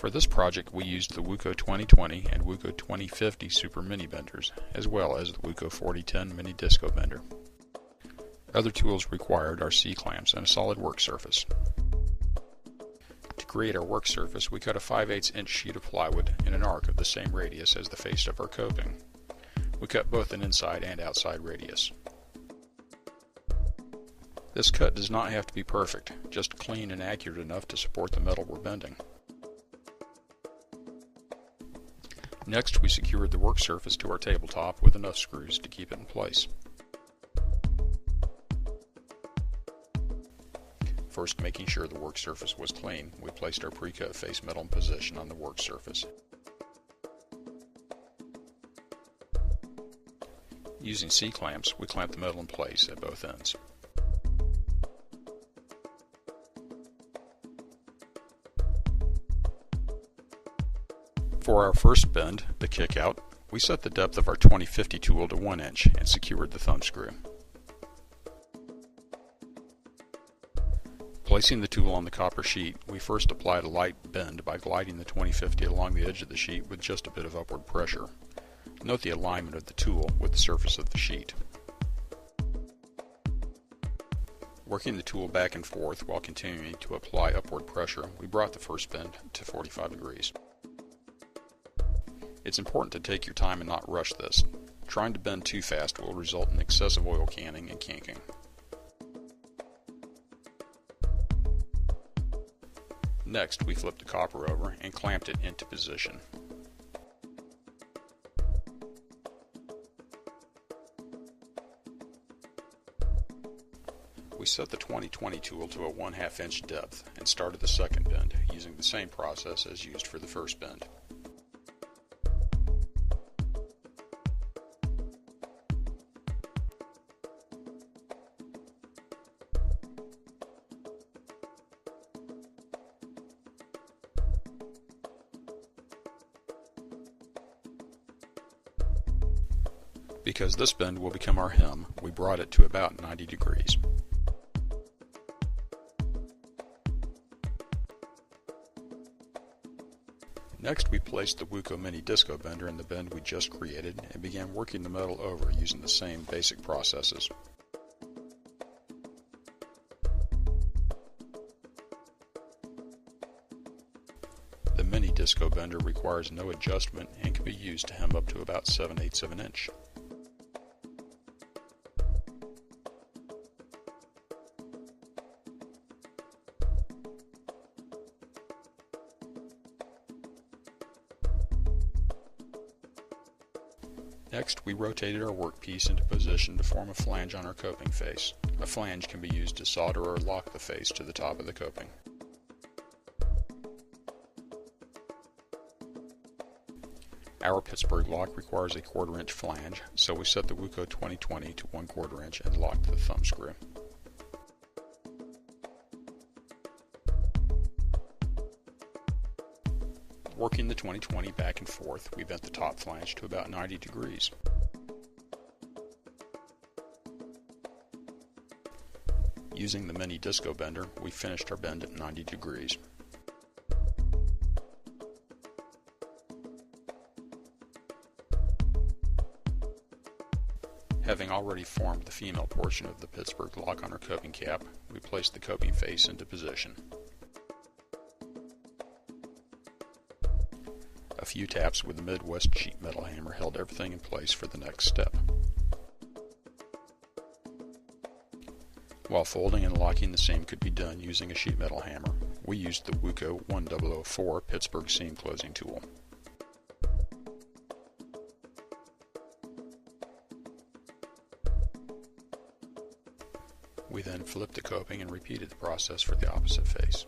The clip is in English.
For this project we used the WUCO 2020 and WUCO 2050 Super Mini Benders, as well as the WUCO 4010 Mini Disco Bender. Other tools required are C-clamps and a solid work surface. To create our work surface, we cut a 5/8 inch sheet of plywood in an arc of the same radius as the face of our coping. We cut both an inside and outside radius. This cut does not have to be perfect, just clean and accurate enough to support the metal we're bending. Next, we secured the work surface to our tabletop with enough screws to keep it in place. First, making sure the work surface was clean, we placed our pre-cut face metal in position on the work surface. Using C-clamps, we clamped the metal in place at both ends. For our first bend, the kick-out, we set the depth of our 2050 tool to 1 inch and secured the thumb screw. Placing the tool on the copper sheet, we first applied a light bend by gliding the 2050 along the edge of the sheet with just a bit of upward pressure. Note the alignment of the tool with the surface of the sheet. Working the tool back and forth while continuing to apply upward pressure, we brought the first bend to 45 degrees. It's important to take your time and not rush this. Trying to bend too fast will result in excessive oil canning and kinking. Next, we flipped the copper over and clamped it into position. We set the 2020 tool to a 1/2 inch depth and started the second bend using the same process as used for the first bend. Because this bend will become our hem, we brought it to about 90 degrees. Next, we placed the WUCO Mini Disco Bender in the bend we just created and began working the metal over using the same basic processes. The Mini Disco Bender requires no adjustment and can be used to hem up to about 7/8 of an inch. Next, we rotated our workpiece into position to form a flange on our coping face. A flange can be used to solder or lock the face to the top of the coping. Our Pittsburgh lock requires a 1/4 inch flange, so we set the WUCO 2020 to 1/4 inch and locked the thumb screw. Working the 2020 back and forth, we bent the top flange to about 90 degrees. Using the Mini Disco Bender, we finished our bend at 90 degrees. Having already formed the female portion of the Pittsburgh lock on our coping cap, we placed the coping face into position. A few taps with the Midwest sheet metal hammer held everything in place for the next step. While folding and locking the seam could be done using a sheet metal hammer, we used the WUCO 1004 Pittsburgh seam closing tool. We then flipped the coping and repeated the process for the opposite face.